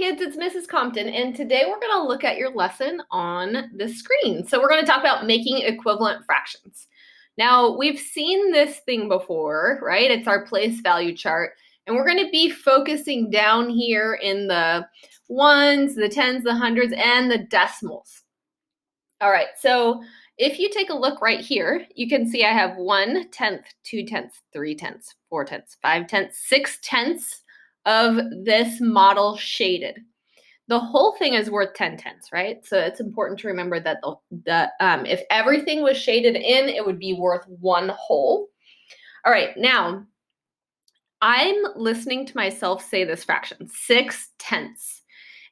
kids, it's Mrs. Compton, and today we're going to look at your lesson on the screen. So we're going to talk about making equivalent fractions. Now, we've seen this thing before, right? It's our place value chart, and we're going to be focusing down here in the ones, the tens, the hundreds, and the decimals. All right, so if you take a look right here, you can see I have 1/10, 2/10, 3/10, 4/10, 5/10, 6/10 of this model shaded. The whole thing is worth 10/10, right? So it's important to remember that if everything was shaded in, it would be worth one whole. All right, now I'm listening to myself say this fraction, 6/10.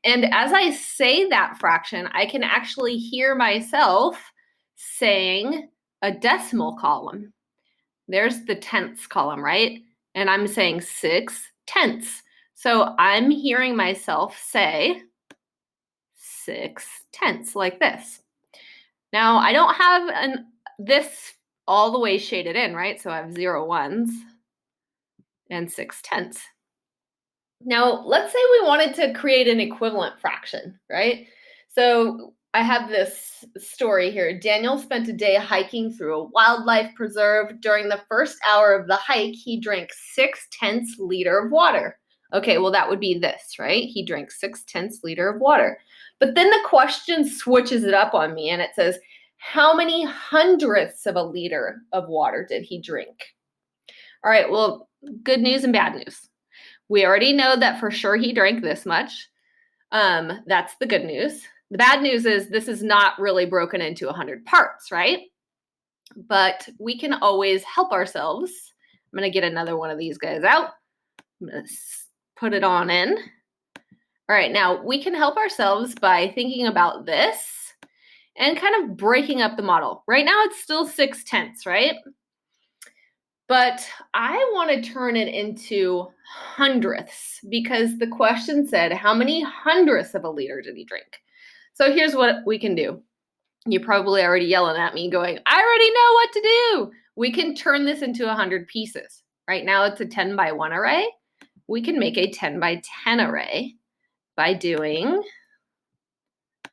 And as I say that fraction, I can actually hear myself saying a decimal column. There's the tenths column, right? And I'm saying 6/10. So I'm hearing myself say 6/10 like this. Now, I don't have this all the way shaded in, right? So I have 0 ones and 6/10. Now, let's say we wanted to create an equivalent fraction, right? So I have this story here. Daniel spent a day hiking through a wildlife preserve. During the first hour of the hike, he drank 6/10 liter of water. Okay, well, that would be this, right? He drank 6/10 liter of water. But then the question switches it up on me and it says, how many hundredths of a liter of water did he drink? All right, well, good news and bad news. We already know that for sure he drank this much. That's the good news. The bad news is this is not really broken into 100 parts, right? But we can always help ourselves. I'm going to get another one of these guys out. I'm going to put it on in. All right, now we can help ourselves by thinking about this and kind of breaking up the model. Right now it's still 6/10, right? But I want to turn it into hundredths because the question said, how many hundredths of a liter did he drink? So here's what we can do. You're probably already yelling at me going, I already know what to do. We can turn this into 100 pieces. Right now it's a 10 by 1 array. We can make a 10 by 10 array by doing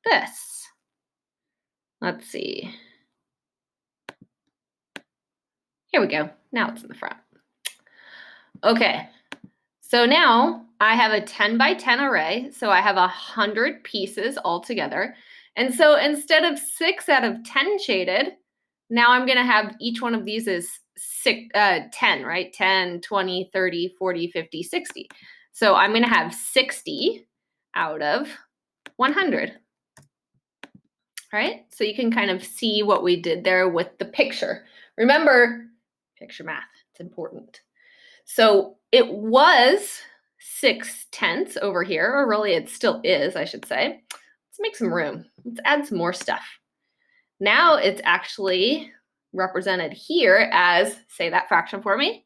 this. Let's see. Here we go. Now it's in the front. Okay, so now I have a 10 by 10 array, so I have 100 pieces all together. And so instead of 6 out of 10 shaded, now I'm going to have each one of these is 10, right? 10, 20, 30, 40, 50, 60. So I'm going to have 60 out of 100. All right, so you can kind of see what we did there with the picture. Remember, picture math, it's important. So it was 6/10 over here, or really it still is, I should say. Let's make some room. Let's add some more stuff. Now it's actually represented here as, say that fraction for me,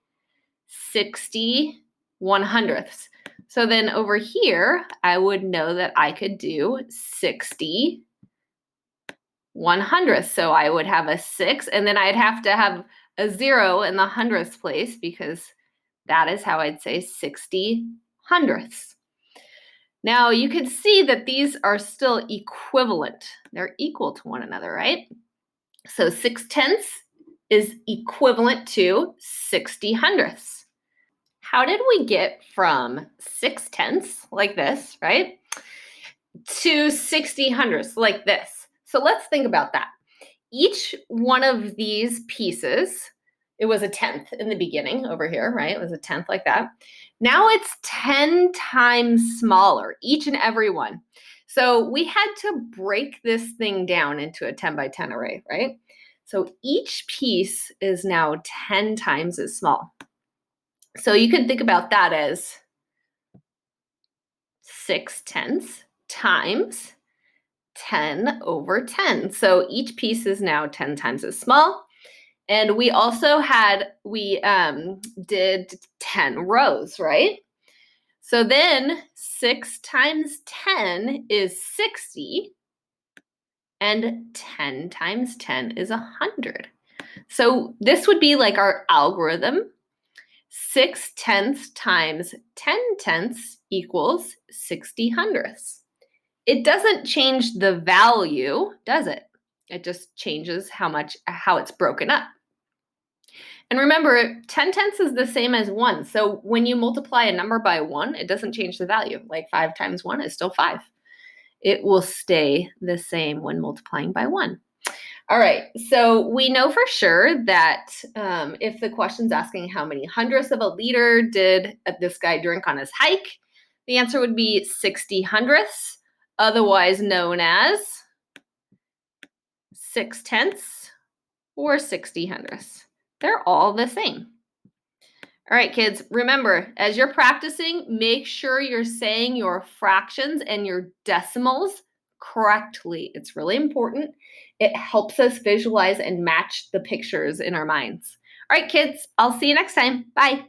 60/100ths. So then over here, I would know that I could do 60/100ths. So I would have a 6, and then I'd have to have a 0 in the hundredths place because that is how I'd say 60/100ths. Now you can see that these are still equivalent. They're equal to one another, right? So 6/10 is equivalent to 60/100ths. How did we get from 6/10 like this, right, to 60/100ths like this? So let's think about that. Each one of these pieces, it was a 10th in the beginning over here, right? It was a 10th like that. Now it's 10 times smaller, each and every one. So we had to break this thing down into a 10 by 10 array, right? So each piece is now 10 times as small. So you can think about that as 6/10 times 10 over 10. So each piece is now 10 times as small. And we also did 10 rows, right? So then 6 times 10 is 60, and 10 times 10 is 100. So this would be like our algorithm. 6/10 times 10/10 equals 60/100. It doesn't change the value, does it? It just changes how it's broken up. And remember, 10/10 is the same as 1. So when you multiply a number by 1, it doesn't change the value. Like 5 times 1 is still 5. It will stay the same when multiplying by 1. All right, so we know for sure that if the question's asking how many hundredths of a liter did this guy drink on his hike, the answer would be 60/100, otherwise known as 6/10 or 60/100. They're all the same. All right, kids, remember, as you're practicing, make sure you're saying your fractions and your decimals correctly. It's really important. It helps us visualize and match the pictures in our minds. All right, kids, I'll see you next time. Bye.